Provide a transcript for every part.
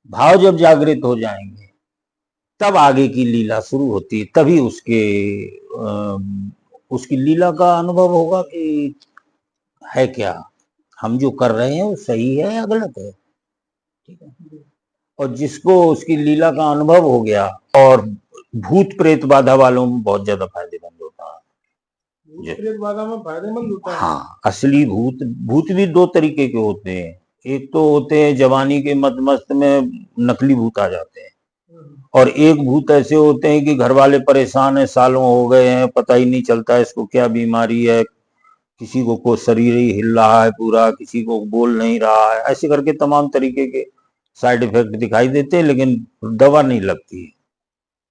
भाव जब जागृत हो जाएंगे तब आगे की लीला शुरू होती है, तभी उसकी लीला का अनुभव होगा कि है क्या, हम जो कर रहे हैं वो सही है या गलत है। ठीक है। और जिसको उसकी लीला का अनुभव हो गया, और भूत प्रेत बाधा वालों में बहुत ज्यादा फायदेमंद होता है। भूत प्रेत बाधा में फायदेमंद होता है। हाँ, असली भूत भूत भी दो तरीके के होते हैं। एक तो होते हैं जवानी के मद मस्त में नकली भूत आ जाते हैं, और एक भूत ऐसे होते हैं कि घर वाले परेशान है, सालों हो गए हैं, पता ही नहीं चलता इसको क्या बीमारी है, किसी को शरीर ही हिल रहा है पूरा, किसी को बोल नहीं रहा है, ऐसे करके तमाम तरीके के साइड इफेक्ट दिखाई देते हैं, लेकिन दवा नहीं लगती है।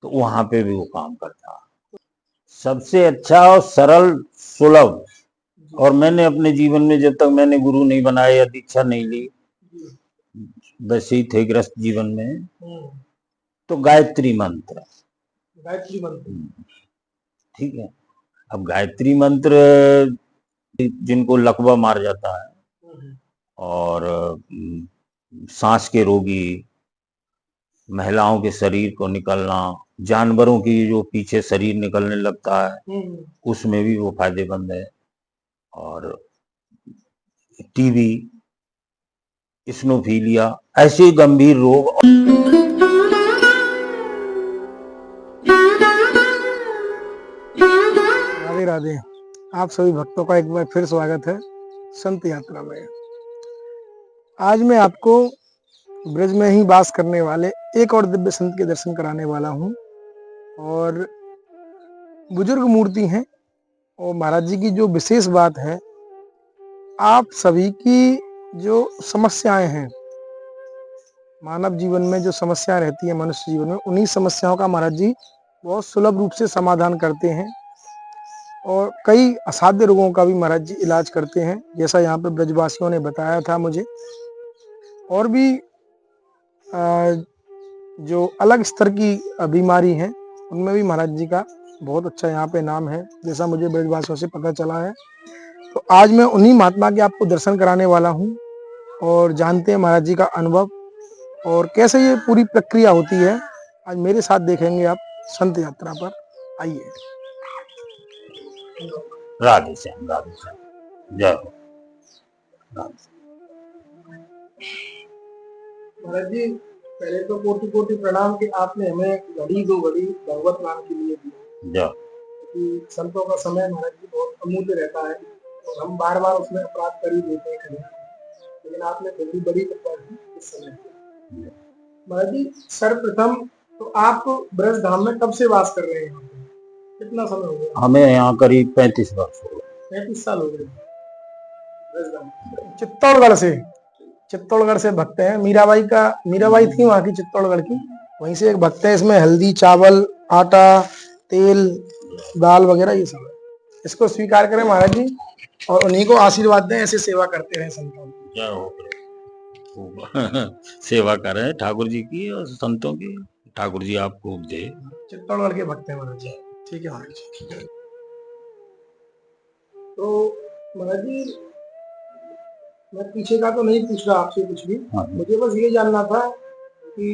तो वहां पे भी वो काम करता है। सबसे अच्छा और सरल सुलभ, और मैंने अपने जीवन में जब तक मैंने गुरु नहीं बनाया या दीक्षा नहीं ली, वैसे ही थे ग्रस्त जीवन में, तो गायत्री मंत्र। गायत्री मंत्र, ठीक है। अब गायत्री मंत्र जिनको लकवा मार जाता है, और सांस के रोगी, महिलाओं के शरीर को निकलना, जानवरों की जो पीछे शरीर निकलने लगता है, उसमें भी वो फायदेमंद है। और टीबी, स्नोफीलिया, ऐसे गंभीर रोग। राधे राधे। आप सभी भक्तों का एक बार फिर स्वागत है संत यात्रा में। आज मैं आपको ब्रज में ही वास करने वाले एक और दिव्य संत के दर्शन कराने वाला हूँ। और बुजुर्ग मूर्ति हैं, और महाराज जी की जो विशेष बात है, आप सभी की जो समस्याएं हैं, मानव जीवन में जो समस्या रहती है मनुष्य जीवन में, उन्हीं समस्याओं का महाराज जी बहुत सुलभ रूप से समाधान करते हैं। और कई असाध्य रोगों का भी महाराज जी इलाज करते हैं, जैसा यहाँ पे ब्रजवासियों ने बताया था मुझे। और भी जो अलग स्तर की बीमारी हैं, उनमें भी महाराज जी का बहुत अच्छा यहाँ पे नाम है, जैसा मुझे ब्रजवासियों से पता चला है। तो आज मैं उन्हीं महात्मा के आपको दर्शन कराने वाला हूँ, और जानते हैं महाराज जी का अनुभव और कैसे ये पूरी प्रक्रिया होती है। आज मेरे साथ देखेंगे आप संत यात्रा पर। आइए। राधे श्याम, राधे श्याम, जय हो। महाराज जी, पहले तो कोटि कोटि प्रणाम कि आपने हमें घड़ी दो घड़ी भगवत नाम के लिए दिया। क्योंकि संतों का समय महाराज जी बहुत अमूल्य रहता है, और हम बार बार उसमें अपराध कर ही देते हैं कहीं, लेकिन आपने फिर भी बड़ी कृपा की इस समय। महाराज जी, सर्वप्रथम तो आप ब्रज धाम में कब से वास कर रहे हैं? कितना समय हो गया? हमें यहाँ करीब 35 वर्ष हो गए। 35 साल हो गए ब्रज धाम। चित्तौड़गढ़ से, चित्तौड़गढ़ से भक्त है। मीराबाई थी वहां की, चित्तौड़गढ़ की, वहीं से एक भक्त है। इसमें हल्दी, चावल, आटा, तेल, दाल वगैरह ये सब है। इसको स्वीकार करें महाराज जी, और उन्हीं को आशीर्वाद दें, ऐसे सेवा करते रहे संतों की। जय हो। सेवा कर रहे हैं ठाकुर जी की और संतों की, ठाकुर जी आपको दे। चित्तौड़गढ़ के भक्त है महाराज जी। ठीक है महाराज जी। तो महाराज जी, मैं पीछे का तो नहीं पूछ रहा आपसे कुछ भी। मुझे बस ये जानना था कि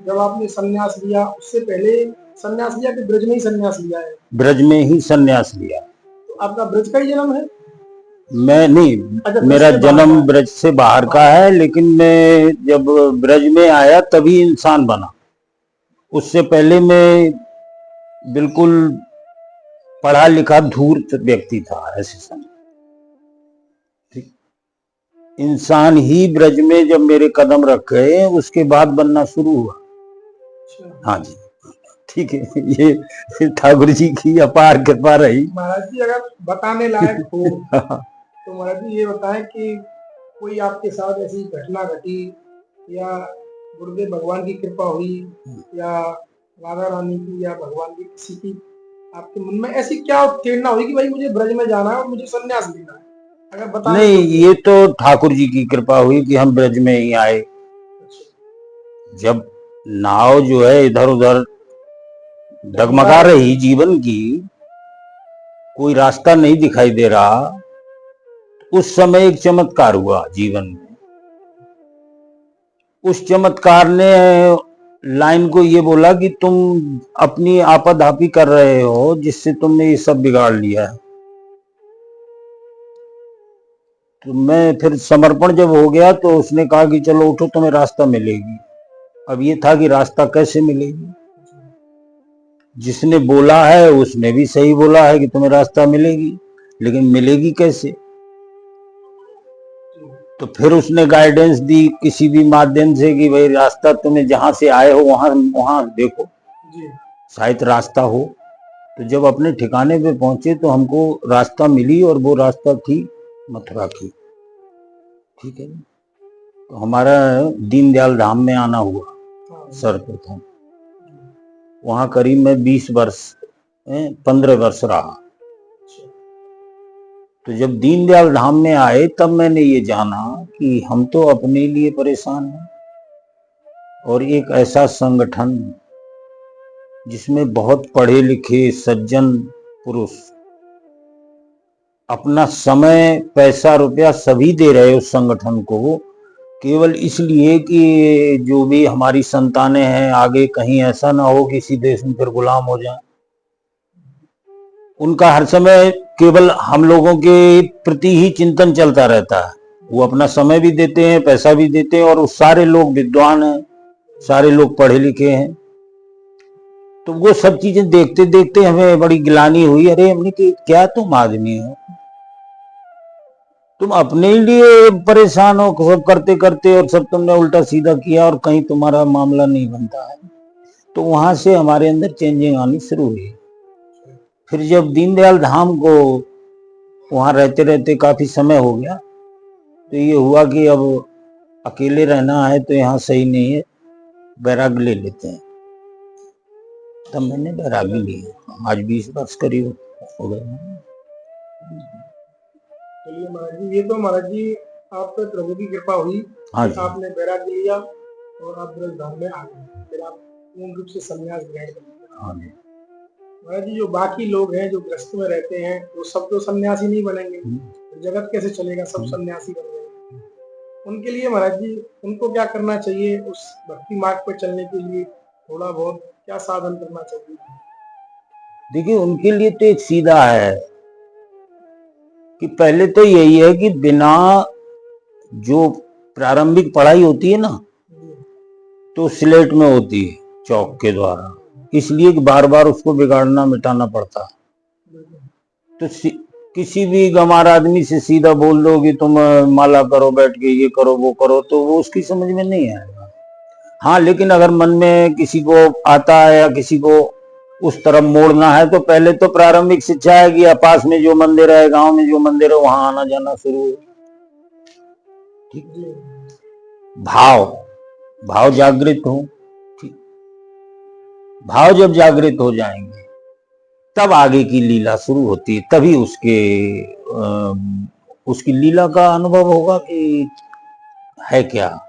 जब आपने संन्यास लिया, उससे पहले संन्यास लिया कि ब्रज में ही संन्यास लिया है? ब्रज में ही संन्यास लिया। तो आपका ब्रज का ही जन्म है? मैं नहीं, मेरा जन्म ब्रज से बाहर का है, लेकिन मैं जब ब्रज में आया तभी इंसान बना। उससे पहले मैं बिल्कुल पढ़ा लिखा धूर्त व्यक्ति था, ऐसे समझ। इंसान ही ब्रज में जब मेरे कदम रख गए, उसके बाद बनना शुरू हुआ। हाँ जी, ठीक है। ये ठाकुर जी की अपार कृपा रही। महाराज जी, अगर बताने लायक हो तो महाराज जी ये बताएं कि कोई आपके साथ ऐसी घटना घटी, या गुरुदेव भगवान की कृपा हुई, या राधा रानी की या भगवान की किसी की आपके मन में ऐसी क्या प्रेरणा हुई कि भाई मुझे ब्रज में जाना है और मुझे संन्यास लेना है? अगर बताने। नहीं, ये तो ठाकुर जी की कृपा हुई कि हम ब्रज में ही आए। जब नाव जो है इधर उधर डगमगा रही जीवन की, कोई रास्ता नहीं दिखाई दे रहा, उस समय एक चमत्कार हुआ जीवन में। उस चमत्कार ने लाइन को ये बोला कि तुम अपनी आपाधापी कर रहे हो, जिससे तुमने ये सब बिगाड़ लिया है। तो मैं फिर समर्पण जब हो गया तो उसने कहा कि चलो उठो, तुम्हें रास्ता मिलेगी। अब ये था कि रास्ता कैसे मिलेगी। जिसने बोला है उसने भी सही बोला है कि तुम्हें रास्ता मिलेगी, लेकिन मिलेगी कैसे। तो फिर उसने गाइडेंस दी किसी भी माध्यम से कि भाई रास्ता तुम्हें जहां से आए हो वहां वहां देखो, शायद रास्ता हो। तो जब अपने ठिकाने पे पहुंचे तो हमको रास्ता मिली, और वो रास्ता थी मथुरा की। ठीक है, तो हमारा दीनदयाल धाम में आना हुआ सर्वप्रथम। वहां करीब मैं 20 वर्ष 15 वर्ष रहा। तो जब दीनदयाल धाम में आए तब मैंने ये जाना कि हम तो अपने लिए परेशान हैं, और एक ऐसा संगठन जिसमें बहुत पढ़े लिखे सज्जन पुरुष अपना समय, पैसा, रुपया सभी दे रहे उस संगठन को, केवल इसलिए कि जो भी हमारी संतानें हैं आगे कहीं ऐसा ना हो कि इसी देश में फिर गुलाम हो जाए। उनका हर समय केवल हम लोगों के प्रति ही चिंतन चलता रहता है। वो अपना समय भी देते हैं, पैसा भी देते हैं, और उस सारे लोग विद्वान हैं, सारे लोग पढ़े लिखे हैं। तो वो सब चीजें देखते देखते हमें बड़ी गिलानी हुई। अरे हमने कि क्या तुम आदमी हो, तुम अपने लिए परेशान हो सब करते करते, और सब तुमने उल्टा सीधा किया, और कहीं तुम्हारा मामला नहीं बनता है। तो वहां से हमारे अंदर चेंजिंग आनी शुरू हुई। फिर जब दीनदयाल धाम को वहां रहते रहते काफी समय हो गया, तो ये हुआ कि अब अकेले रहना है तो यहाँ सही नहीं है, बैराग ले लेते हैं। तब मैंने बैरागी लिया। आज 20 वर्ष करीब हो गए। चलिए महाराज जी, ये तो महाराज जी आप पे प्रभु की कृपा हुई। हाँ जी। आपने बैराग लिया और आप ब्रज धाम में आ गए, फिर आप पूर्ण रूप से संन्यास ग्रहण कर लिया। हाँ जी। महाराज जी, जो बाकी लोग हैं जो गृहस्थ में रहते हैं वो सब तो सन्यासी नहीं बनेंगे, जगत कैसे चलेगा, सब सन्यासी बन जाएंगे। उनके लिए महाराज जी उनको क्या करना चाहिए, उस भक्ति मार्ग पर चलने के लिए थोड़ा बहुत क्या साधन करना चाहिए? देखिए, उनके लिए तो एक सीधा है कि पहले तो यही है कि बिना जो प्रारंभिक पढ़ाई होती है ना, तो स्लेट में होती है चौक के द्वारा, इसलिए कि बार बार उसको बिगाड़ना मिटाना पड़ता है। तो किसी भी गंवार आदमी से सीधा बोल दो कि तुम माला करो, बैठ के ये करो वो करो, तो वो उसकी समझ में नहीं आएगा। हाँ, लेकिन अगर मन में किसी को आता है या किसी को उस तरफ मोड़ना है, तो पहले तो प्रारंभिक शिक्षा है कि पास में जो मंदिर है, गांव में जो मंदिर है, वहां आना जाना शुरू हो। ठीक है, भाव जागृत हो। ठीक, भाव जब जागृत हो जाएंगे तब आगे की लीला शुरू होती है। तभी उसकी लीला का अनुभव होगा कि है क्या,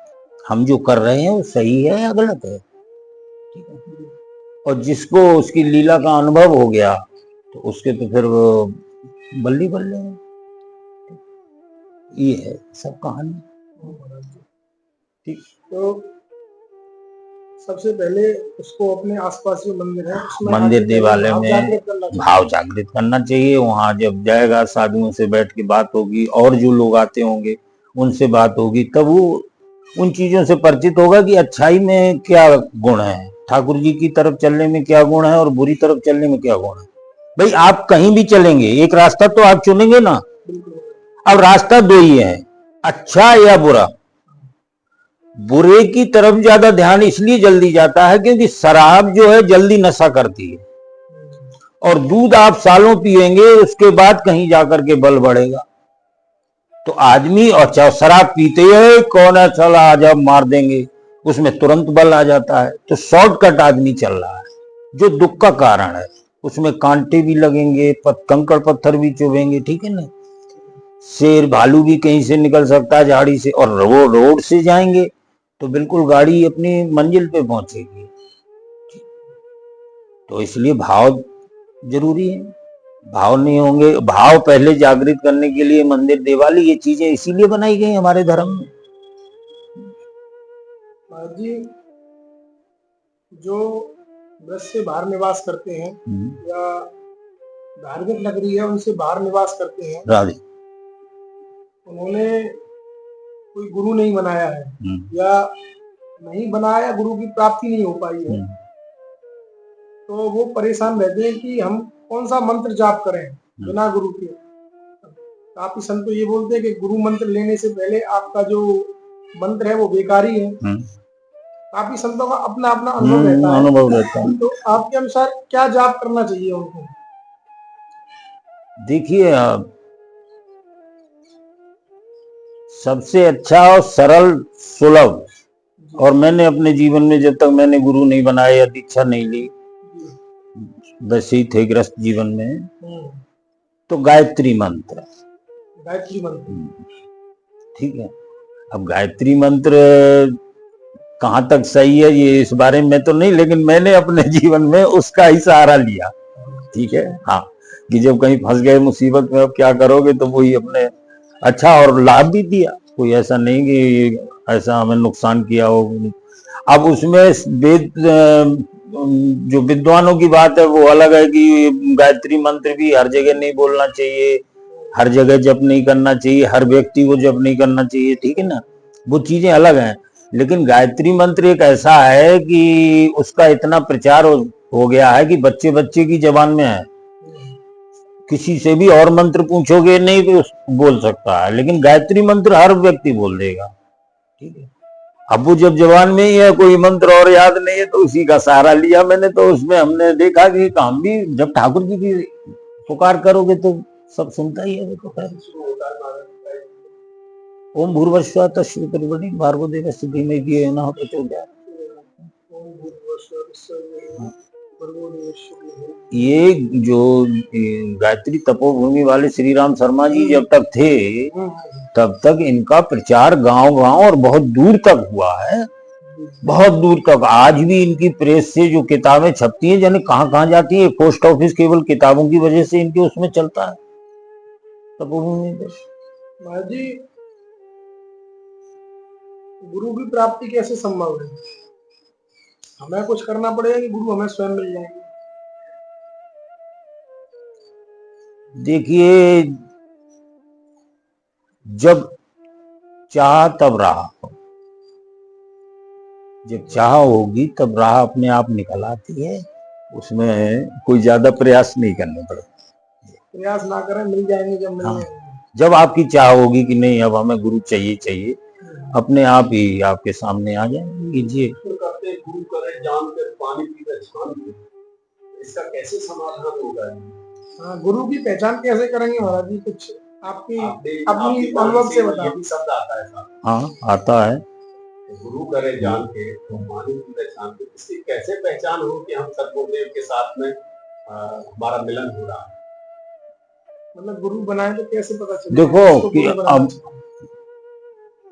हम जो कर रहे हैं वो सही है या गलत है। ठीक है, और जिसको उसकी लीला का अनुभव हो गया तो उसके तो फिर वो बल्ली बल्ले। ये है सब कहानी। ठीक, तो सबसे पहले उसको अपने आसपास जो मंदिर है उसमें मंदिर देवालय में भाव जागृत करना चाहिए। वहां जब जाएगा, साधुओं से बैठ के बात होगी, और जो लोग आते होंगे उनसे बात होगी, तब वो उन चीजों से परिचित होगा कि अच्छाई में क्या गुण है, ठाकुर जी की तरफ चलने में क्या गुण है, और बुरी तरफ चलने में क्या गुण है। भाई आप कहीं भी चलेंगे, एक रास्ता तो आप चुनेंगे ना। अब रास्ता दो ही है, अच्छा या बुरा। बुरे की तरफ ज्यादा ध्यान इसलिए जल्दी जाता है क्योंकि शराब जो है जल्दी नशा करती है, और दूध आप सालों पिएंगे उसके बाद कहीं जाकर के बल बढ़ेगा। तो आदमी और चाहे शराब पीते ही कौन है, चला आजा मार देंगे, उसमें तुरंत बल आ जाता है। तो शॉर्टकट आदमी चल रहा है, जो दुख का कारण है। उसमें कांटे भी लगेंगे, कंकड़ पत्थर भी चुभेंगे। ठीक है ना, शेर भालू भी कहीं से निकल सकता है झाड़ी से, और वो रोड से जाएंगे तो बिल्कुल गाड़ी अपनी मंजिल पे पहुंचेगी। तो इसलिए भाव जरूरी है। भाव नहीं होंगे, भाव पहले जागृत करने के लिए मंदिर देवालय, ये चीजें इसीलिए बनाई गई हमारे धर्म में। महाराज जी, जो ब्रज से बाहर निवास करते हैं या धार्मिक नगरी है उनसे बाहर निवास करते हैं, राधे। उन्होंने कोई गुरु नहीं बनाया है या नहीं बनाया, गुरु की प्राप्ति नहीं हो पाई है, तो वो परेशान रहते हैं कि हम कौन सा मंत्र जाप करें बिना गुरु के। काफी संत तो ये बोलते हैं कि गुरु मंत्र लेने से पहले आपका जो मंत्र है वो बेकारी है। काफी संतों का अपना अपना अनुभव रहता है। तो आपके अनुसार क्या जाप करना चाहिए उनको? देखिए, सबसे अच्छा और सरल सुलभ, और मैंने अपने जीवन में जब तक मैंने गुरु नहीं बनाया या दीक्षा नहीं ली, वैसे ही थे गृहस्थ जीवन में, तो गायत्री मंत्र। ठीक है। अब गायत्री मंत्र कहाँ तक सही है ये इस बारे में तो नहीं, लेकिन मैंने अपने जीवन में उसका ही सहारा लिया। ठीक है। हाँ, कि जब कहीं फंस गए मुसीबत में, अब क्या करोगे, तो वही अपने अच्छा और लाभ भी दिया। कोई ऐसा नहीं कि ऐसा हमें नुकसान किया हो। अब उसमें वेद, जो विद्वानों की बात है वो अलग है कि गायत्री मंत्र भी हर जगह नहीं बोलना चाहिए, हर जगह जप नहीं करना चाहिए, हर व्यक्ति को जप नहीं करना चाहिए। ठीक है ना, वो चीजें अलग हैं। लेकिन गायत्री मंत्र एक ऐसा है कि उसका इतना प्रचार हो गया है कि बच्चे बच्चे की जबान में है। किसी से भी और मंत्र पूछोगे नहीं तो बोल सकता है, लेकिन गायत्री मंत्र हर व्यक्ति बोल देगा। ठीक है। अब वो जब जबान में ही है, कोई मंत्र और याद नहीं है, तो उसी का सहारा लिया मैंने। तो उसमें हमने देखा कि काम भी, जब ठाकुर जी की पुकार करोगे तो सब सुनता ही है। देखो, ओम भूर्भुवस्सुः तत्सवितुर्वरेण्यं भर्गो देवस्य धीमहि धियो यो नः प्रचोदयात्। ये जो गायत्री तपोभूमि वाले श्री राम शर्मा जी जब तक थे, तब तक इनका प्रचार गांव-गांव और बहुत दूर तक हुआ है, बहुत दूर तक। आज भी इनकी प्रेस से जो किताबें छपती हैं, जाने कहाँ-कहाँ जाती है। पोस्ट ऑफिस केवल किताबों की वजह से इनके उसमें चलता है, तपोभूमि में। जी, गुरु की प्राप्ति कैसे संभव है? हमें कुछ करना पड़ेगा कि गुरु हमें स्वयं मिल जाएंगे? देखिए, जब चाह तब राह, जब चाह होगी तब राह अपने आप निकल आती है। उसमें कोई ज्यादा प्रयास नहीं करने पड़ता। प्रयास ना करें, मिल जाएंगे जब मिल हाँ, जाएंगे। जब आपकी चाह होगी कि नहीं अब हमें गुरु चाहिए, अपने आप ही आपके सामने आ जाएंगे। लीजिए, गुरु करे जान कर पानी पीकर छान के, इसका कैसे समाधान होगा? हाँ, गुरु की पहचान कैसे करेंगे महाराज जी? कुछ आपकी अपनी अनुभव से बताइए। ये शब्द आता है। हाँ, आता है। गुरु करे जान के तो पानी पीकर छान के, इसकी कैसे पहचान हो कि हम सद्गुरुदेव के साथ में हमारा मिलन हो रहा है? मतलब गुरु बनाए तो कैसे पता चले? देखो कि अब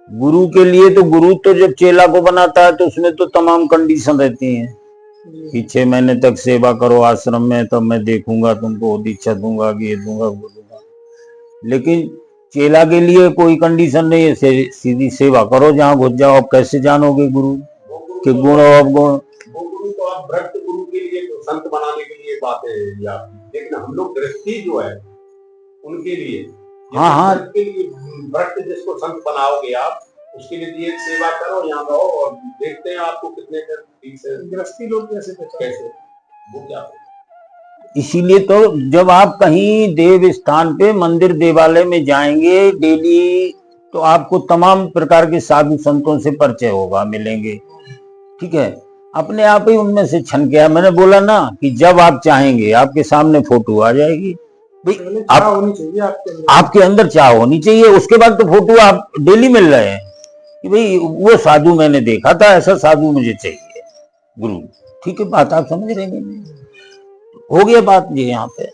गुरु के लिए तो, गुरु तो जब चेला को बनाता है तो उसमें तो तमाम कंडीशन रहती हैं कि 6 महीने तक सेवा करो आश्रम में, तब मैं देखूंगा तुमको, दीक्षा दूंगा, ये दूंगा, वो दूंगा। लेकिन चेला के लिए कोई कंडीशन नहीं है, सीधी सेवा करो, जहाँ घुस जाओ। अब कैसे जानोगे गुरु के गुण और अवगुण? वो गुरु तो आप भक्त गुरु के लिए, तो संत बनाने के लिए बातें है, लेकिन हम लोग गृहस्थी जो है उनके लिए, हाँ, के लिए भक्त जिसको संत बनाओगे आप, उसके लिए दिए सेवा करो, यहाँ रहो और देखते हैं आपको कितने ठीक से। गृहस्थी लोग कैसे वो क्या? इसीलिए तो जब आप कहीं देव स्थान पे, मंदिर देवालय में जाएंगे डेली, तो आपको तमाम प्रकार के साधु संतों से परिचय होगा, मिलेंगे। ठीक है। अपने आप ही उनमें से छन गया। मैंने बोला ना कि जब आप चाहेंगे आपके सामने फोटो आ जाएगी। आपके अंदर चाह होनी चाहिए, उसके बाद तो फोटो आप डेली मिल रहे हैं कि भाई वो साधु मैंने देखा था, ऐसा साधु मुझे चाहिए, गुरु। ठीक है, बात आप समझ रहे हैं? हो गया बात ये यहाँ पे।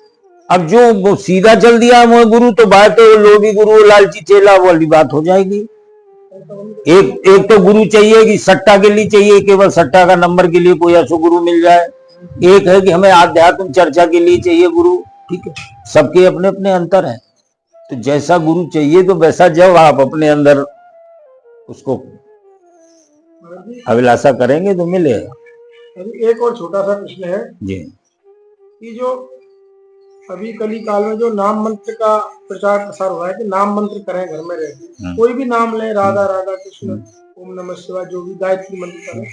अब जो वो सीधा चल दिया वो गुरु, तो बात तो लोभी गुरु लालची चेला वाली बात हो जाएगी। एक तो गुरु चाहिए कि सट्टा के लिए चाहिए, केवल सट्टा का नंबर के लिए कोई ऐसा गुरु मिल जाए। एक है कि हमें आध्यात्म चर्चा के लिए चाहिए गुरु। ठीक है, सबके अपने अपने अंतर है। तो जैसा गुरु चाहिए तो वैसा जब आप अपने अंदर उसको अभी अभिलाषा करेंगे तो मिलेगा अभी एक और छोटा सा प्रश्न है जी। कि जो अभी कली काल में जो नाम मंत्र का प्रचार प्रसार हुआ है कि नाम मंत्र करें घर में रह के, कोई भी नाम ले, राधा राधा कृष्ण, ओम नमः शिवाय, जो भी गायत्री मंत्र करें,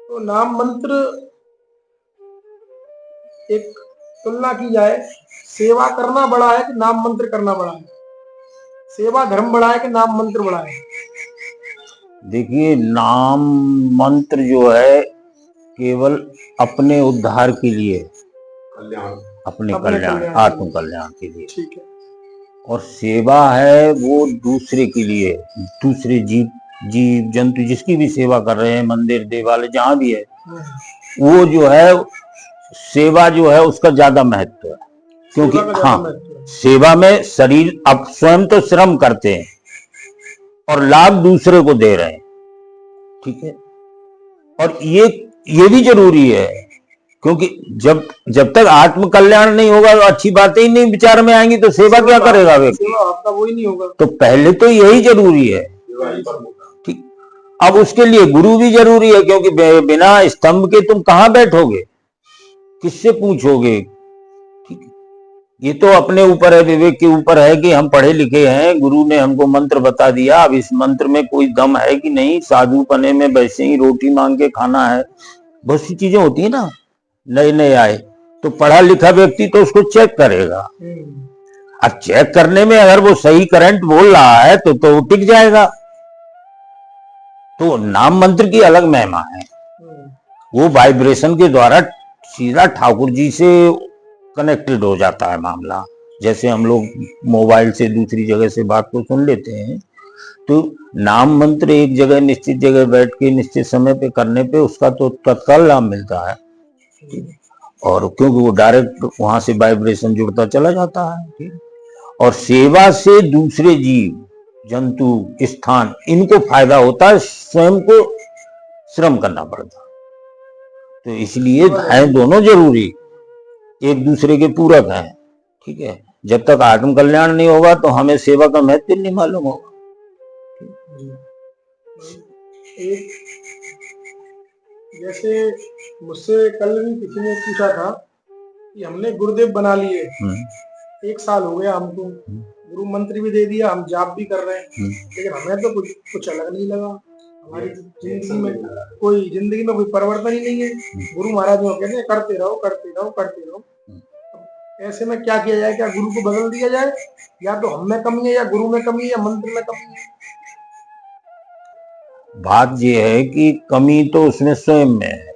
तो नाम मंत्र एक तुलना की जाए, सेवा करना बड़ा है कि नाम मंत्र करना बड़ा है? सेवा धर्म बड़ा है कि नाम मंत्र बड़ा है? देखिए, नाम मंत्र जो है केवल अपने उद्धार के लिए, कल्याण, अपने अपने कल्याण, कल्याण, आत्म कल्याण के लिए। ठीक है। और सेवा है वो दूसरे के लिए, दूसरे जीव जंतु जिसकी भी सेवा कर रहे हैं, मंदिर देवालय जहां भी है, वो जो है सेवा जो है उसका ज्यादा महत्व है। क्योंकि सेवा का ज्यादा हाँ, महत्व है। सेवा में शरीर, अब स्वयं तो श्रम करते हैं और लाभ दूसरे को दे रहे हैं, ठीक है। और ये भी जरूरी है, क्योंकि जब तक आत्म कल्याण नहीं होगा तो अच्छी बातें ही नहीं विचार में आएंगी, तो सेवा क्या करेगा व्यक्ति? सेवा आपका वो ही नहीं होगा। तो पहले तो यही जरूरी है, ठीक। अब उसके लिए गुरु भी जरूरी है, क्योंकि बिना स्तंभ के तुम कहां बैठोगे, किससे पूछोगे? ठीक। ये तो अपने ऊपर है, विवेक के ऊपर है कि हम पढ़े लिखे हैं, गुरु ने हमको मंत्र बता दिया, अब इस मंत्र में कोई दम है कि नहीं, साधु पने में वैसे ही रोटी मांग के खाना है, बहुत सी चीजें होती है ना। नए नए आए तो पढ़ा लिखा व्यक्ति तो उसको चेक करेगा। अब चेक करने में अगर वो सही करंट बोल रहा है तो वो टिक जाएगा। तो नाम मंत्र की अलग महिमा है, वो वाइब्रेशन के द्वारा सीधा ठाकुर जी से कनेक्टेड हो जाता है मामला। जैसे हम लोग मोबाइल से दूसरी जगह से बात को सुन लेते हैं, तो नाम मंत्र एक जगह निश्चित जगह बैठ के निश्चित समय पे करने पे उसका तो तत्काल लाभ मिलता है, और क्योंकि वो डायरेक्ट वहां से वाइब्रेशन जुड़ता चला जाता है, ठीक। और सेवा से दूसरे जीव जंतु स्थान इनको फायदा होता है, स्वयं को श्रम करना पड़ता। तो इसलिए है दोनों जरूरी, एक दूसरे के पूरक हैं, ठीक है। जब तक आत्म कल्याण नहीं होगा तो हमें सेवा का महत्व नहीं मालूम होगा। एक जैसे मुझसे कल भी किसी ने पूछा था कि हमने गुरुदेव बना लिए, 1 साल हो गया हमको, गुरु मंत्र भी दे दिया, हम जाप भी कर रहे हैं, लेकिन हमें तो कुछ अलग नहीं लगा। हमारी जिंदगी में कोई परिवर्तन ही नहीं है। गुरु महाराज जो कहते हैं करते रहो करते रहो करते रहो। ऐसे में क्या किया जाए? क्या गुरु को बदल दिया जाए? या तो हम में कमी है, या गुरु में कमी है, या मंत्र में कमी है? बात यह है कि कमी तो उसमें स्वयं में है।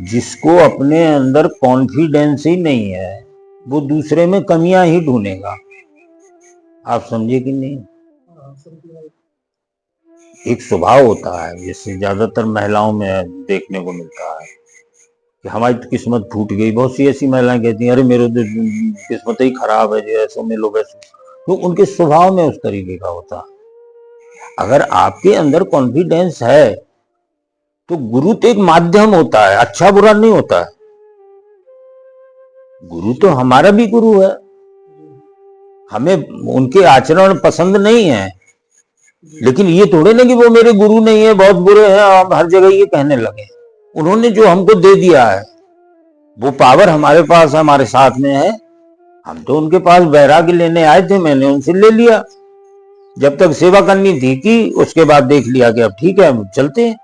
जिसको अपने अंदर कॉन्फिडेंस ही नहीं है वो दूसरे में कमियां ही ढूंढेगा। आप समझे कि नहीं? एक स्वभाव होता है, जिससे ज्यादातर महिलाओं में देखने को मिलता है कि हमारी तो किस्मत फूट गई। बहुत सी ऐसी महिलाएं कहती हैं, अरे मेरे तो किस्मत ही खराब है, जो ऐसा में लोग ऐसे, तो उनके स्वभाव में उस तरीके का होता है। अगर आपके अंदर कॉन्फिडेंस है तो गुरु तो एक माध्यम होता है, अच्छा बुरा नहीं होता है। गुरु तो हमारा भी गुरु है, हमें उनके आचरण पसंद नहीं है, लेकिन ये थोड़े ना कि वो मेरे गुरु नहीं है, बहुत बुरे हैं, आप हर जगह ये कहने लगे। उन्होंने जो हमको दे दिया है वो पावर हमारे पास है, हमारे साथ में है। हम तो उनके पास वैराग्य लेने आए थे, मैंने उनसे ले लिया। जब तक सेवा करनी थी की, उसके बाद देख लिया कि अब ठीक है चलते हैं।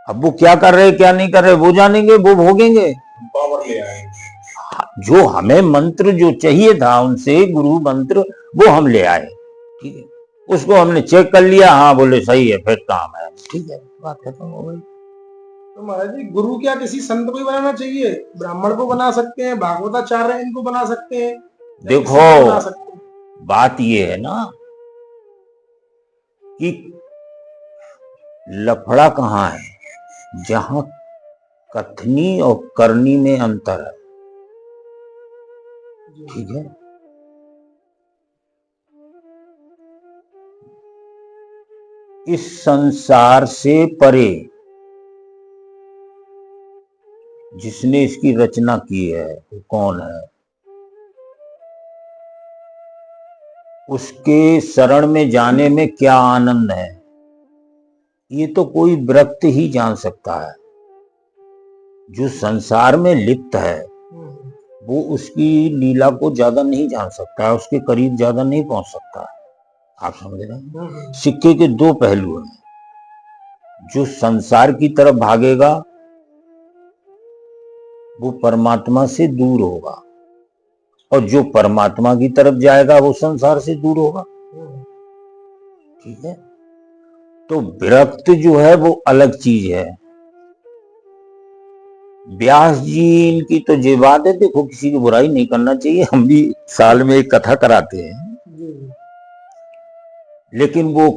अब वो क्या कर रहे क्या नहीं कर रहे वो जानेंगे, वो भोगेंगे। पावर ले आए जो हमें मंत्र जो चाहिए था उनसे, गुरु मंत्र, वो हम ले आए, ठीक है। उसको हमने चेक कर लिया, हाँ बोले सही है, फिर काम है, ठीक है, बात खत्म हो गई। तो महाराज जी, गुरु क्या किसी संत को ही बनाना चाहिए? ब्राह्मण को बना सकते हैं, भागवताचार्य इनको बना सकते हैं, देखो बात ये है ना कि लफड़ा कहाँ है, जहां कथनी और करनी में अंतर है, ठीक है। इस संसार से परे जिसने इसकी रचना की है वो कौन है? उसके शरण में जाने में क्या आनंद है, ये तो कोई व्यक्ति ही जान सकता है। जो संसार में लिप्त है वो उसकी लीला को ज्यादा नहीं जान सकता है, उसके करीब ज्यादा नहीं पहुंच सकता है। आप समझ रहे हैं? सिक्के के दो पहलू हैं। जो संसार की तरफ भागेगा वो परमात्मा से दूर होगा, और जो परमात्मा की तरफ जाएगा वो संसार से दूर होगा। ठीक है? तो विरक्त जो है वो अलग चीज है। व्यास जी इनकी तो ये बात है, देखो किसी की बुराई नहीं करना चाहिए, हम भी साल में एक कथा कराते हैं, लेकिन वो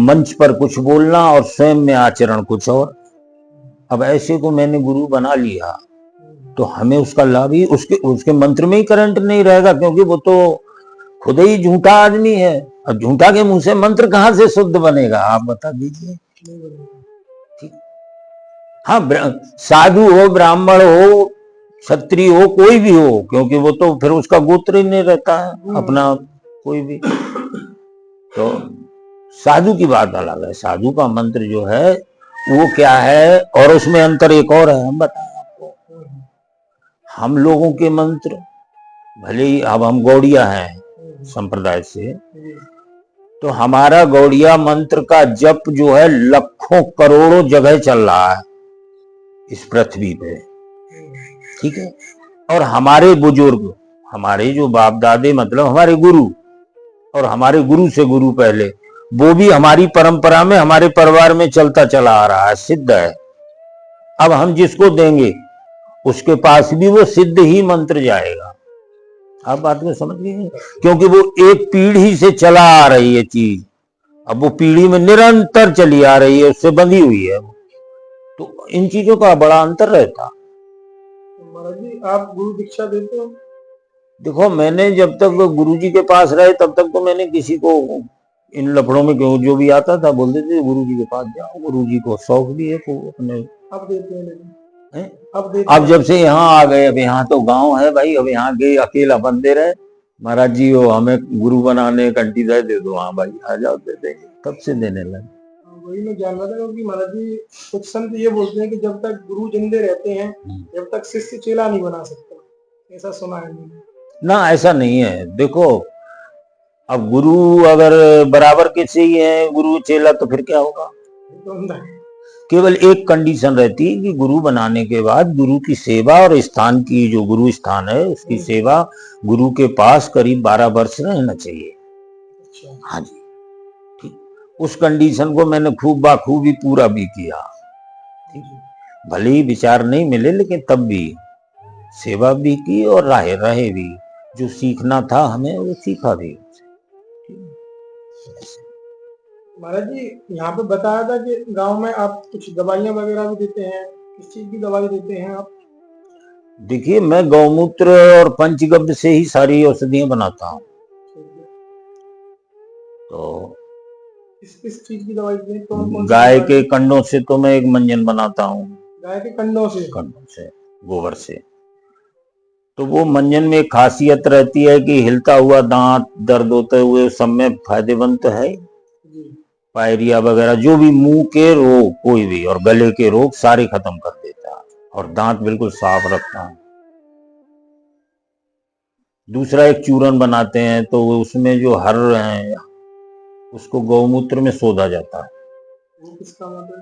मंच पर कुछ बोलना और स्वयं में आचरण कुछ और। अब ऐसे को मैंने गुरु बना लिया तो हमें उसका लाभ ही उसके मंत्र में ही करंट नहीं रहेगा, क्योंकि वो तो खुद ही झूठा आदमी है। अब झूठा के मुंह से मंत्र कहां से शुद्ध बनेगा, आप बता दीजिए। ठीक? हाँ, साधु हो, ब्राह्मण हो, क्षत्रिय हो, कोई भी हो, क्योंकि वो तो फिर उसका गोत्र ही नहीं रहता है अपना कोई भी। तो साधु की बात अलग है। साधु का मंत्र जो है वो क्या है, और उसमें अंतर एक और है, हम बताएं आपको। हम लोगों के मंत्र भले ही, अब हम गौड़िया हैं संप्रदाय से, तो हमारा गौड़िया मंत्र का जप जो है लाखों करोड़ों जगह चल रहा है इस पृथ्वी पे। ठीक है? और हमारे बुजुर्ग, हमारे जो बाप दादे, मतलब हमारे गुरु, और हमारे गुरु से गुरु पहले, वो भी हमारी परंपरा में, हमारे परिवार में चलता चला आ रहा है, सिद्ध है। अब हम जिसको देंगे उसके पास भी वो सिद्ध ही मंत्र जाएगा। आप बात में समझ गए? क्योंकि वो एक पीढ़ी से चला आ रही है चीज, अब वो पीढ़ी में निरंतर चली आ रही है, उससे बंधी हुई है। तो इन चीजों का बड़ा अंतर रहता। महाराज जी, आप गुरु दीक्षा देते हो? देखो, मैंने जब तक गुरुजी के पास रहे तब तक तो मैंने किसी को इन लफड़ों में, क्यों, जो भी आता था बोलते थे गुरुजी के पास जाओ। गुरुजी को शौक भी है तो अपने अब देते हैं, लेकिन अब जब से यहाँ आ गए, अब यहाँ तो गांव है भाई, अब यहाँ के अकेला बंदे रहे, महाराज जी हो हमें गुरु बनाने घंटी दे दो, हाँ भाई आ जाओ, दे देंगे, तब से देने लगे। वही मैं जान रहा था, क्योंकि महाराज जी कुछ संत ये बोलते हैं कि जब तक गुरु जिंदे रहते हैं जब तक शिष्य चेला नहीं बना सकता, ऐसा सुना है मैंने। ना, ऐसा नहीं है। देखो, अब गुरु अगर बराबर के से ही है गुरु चेला, तो फिर क्या होगा? केवल एक कंडीशन रहती है कि गुरु बनाने के बाद गुरु की सेवा और स्थान की, जो गुरु स्थान है उसकी सेवा गुरु के पास करीब 12 वर्ष रहना चाहिए। हाँ जी, ठीक। उस कंडीशन को मैंने खूब बाखूबी पूरा भी किया। ठीक, भले ही विचार नहीं मिले, लेकिन तब भी सेवा भी की और रहे भी। जो सीखना था हमें वो सीखा भी। महाराज जी, यहाँ पे बताया था कि गांव में आप कुछ दवाइयाँ वगैरह भी देते हैं, किस चीज की दवाई देते हैं आप? देखिए, मैं गौमूत्र और पंचगव्य से ही सारी औषधियां बनाता हूँ। तो किस चीज की दवाई देते हैं? कौन गाय के कंडों से तो मैं एक मंजन बनाता हूँ। गाय के कंडों से? गोबर से। तो वो मंजन में एक खासियत रहती है कि हिलता हुआ दांत, दर्द होते हुए सब में फायदेमंद तो है। पायरिया वगैरह जो भी मुंह के रोग, कोई भी, और गले के रोग सारे खत्म कर देता है, और दांत बिल्कुल साफ रखता है। दूसरा एक चूरन बनाते हैं, तो उसमें जो हर है उसको गौमूत्र में सोधा जाता है। वो किसका मतलब?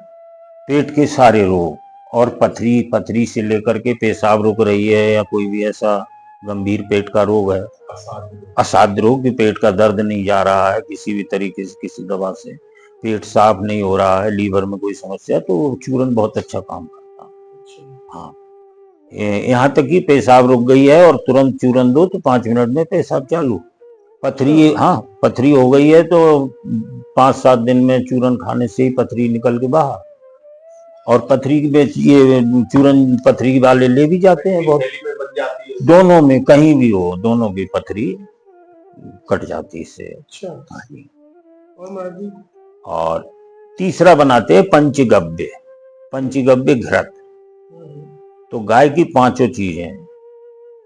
पेट के सारे रोग, और पथरी से लेकर के पेशाब रुक रही है, या कोई भी ऐसा गंभीर पेट का रोग है, असाध्य रोग भी, पेट का दर्द नहीं जा रहा है किसी भी तरीके से, किसी दवा से पेट साफ नहीं हो रहा है, लीवर में कोई समस्या, तो चूरन बहुत अच्छा काम करता है। हाँ, यहाँ तक कि पेशाब रुक गई है और तुरंत चूरन दो तो 5 मिनट में पेशाब चालू। पथरी, हाँ, पथरी हो गई है तो 5-7 दिन में चूरन खाने से ही पथरी निकल के बाहर। और पथरी की ये चूरन पथरी वाले ले भी जाते हैं बहुत, दोनों में कहीं भी हो, दोनों की पथरी कट जाती इससे। अच्छा। और तीसरा बनाते हैं पंचगव्य। पंचगव्य घृत, तो गाय की 5 चीजें,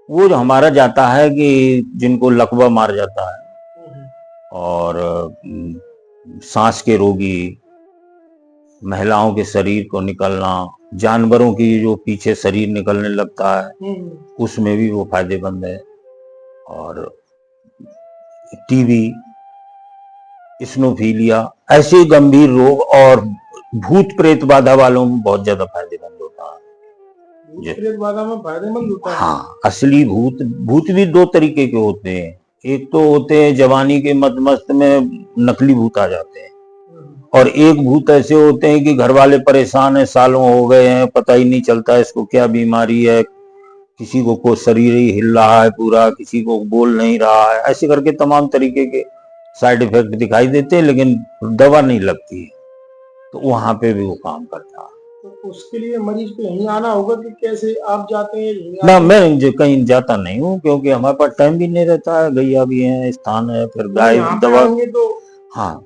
वो जो हमारा जाता है कि जिनको लकवा मार जाता है, और सांस के रोगी, महिलाओं के शरीर को निकलना, जानवरों की जो पीछे शरीर निकलने लगता है उसमें भी वो फायदेमंद है। और टीबी, स्नोफीलिया, ऐसे गंभीर रोग और भूत प्रेत बाधा वालों में बहुत ज्यादा फायदेमंद होता है। प्रेत बाधा में फायदेमंद होता है। हाँ, असली भूत भी दो तरीके के होते हैं। एक तो होते हैं जवानी के मस्त में नकली भूत आ जाते हैं, और एक भूत ऐसे होते हैं कि घर वाले परेशान है, सालों हो गए हैं, पता ही नहीं चलता इसको क्या बीमारी है, किसी को शरीर ही हिल रहा है पूरा, किसी को बोल नहीं रहा है, ऐसे करके तमाम तरीके के साइड इफेक्ट दिखाई देते हैं, लेकिन दवा नहीं लगती है। तो वहां पे भी वो काम करता है। तो उसके लिए मरीज को यहीं आना होगा कि कैसे आप जाते हैं? ना, मैं कहीं जाता नहीं हूँ, क्योंकि हमारे पास टाइम भी नहीं रहता है, गैया भी है, स्थान है, फिर गाय दवा। तो हाँ,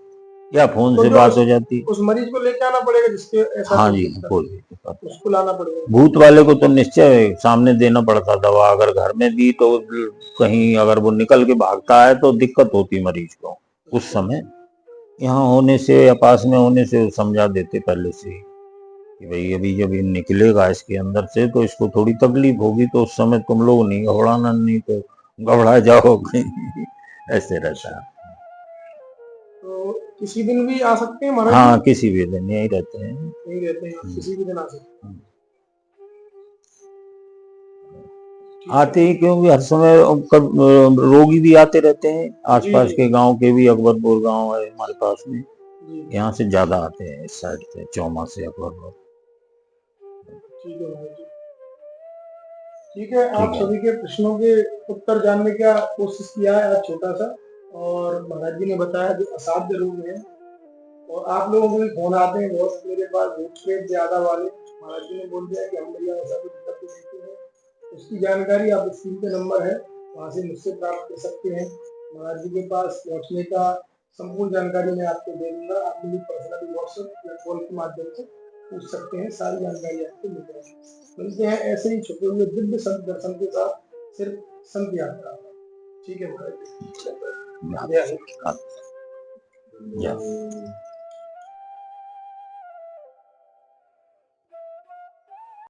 या फोन तो से बात हो जाती है। उस मरीज को लेके आना पड़ेगा जिसके ऐसा हाँ जी, कोई उसको लाना पड़ेगा। भूत वाले को तो निश्चय सामने देना पड़ता दवा, अगर घर में दी तो कहीं अगर वो निकल के भागता है तो दिक्कत होती मरीज को। उस समय यहाँ होने से या पास में होने से समझा देते पहले से ही कि भाई अभी जब ये निकलेगा इसके अंदर से तो इसको थोड़ी तकलीफ होगी, तो उस समय तुम लोग नहीं घबराना, नहीं तो घबरा जाओगे। ऐसे रहता है। तो किसी दिन भी आ सकते हैं महाराज? हाँ, किसी भी दिन यही रहते हैं। यही रहते हैं, किसी भी दिन आ सकते हैं। आते ही, क्योंकि हर समय रोगी भी आते रहते हैं, आसपास के गांव के भी, अकबरपुर गांव है हमारे पास में, यहाँ से ज्यादा आते हैं इस साइड से, चौमा से अकबरपुर। ठीक है भाई जी, ठीक है। आप सभी के प्रश्नों के उत्तर जानने का कोशिश किया है आज छोटा सा, और महाराज जी ने बताया जो असाध्य रोग है, और आप लोगों को भी फोन आते हैं बहुत मेरे पास भूत प्रेत ज्यादा वाले। महाराज जी ने बोल दिया कि हम भैया ऐसा कुछ करके देखते हैं, उसकी जानकारी आप स्क्रीन पे नंबर है, वहाँ से मुझसे प्राप्त कर सकते हैं। महाराज जी के पास पहुँचने का संपूर्ण जानकारी मैं आपको दे दूंगा। आप मुझे पर्सनली व्हाट्सएप या कॉल के माध्यम से पूछ सकते हैं, सारी जानकारी आपको मिल जाएगी। मिलते हैं ऐसे ही छुपे हुए दिव्य संत दर्शन के साथ, सिर्फ संत यात्रा। ठीक है महाराज जी, जय हिंद।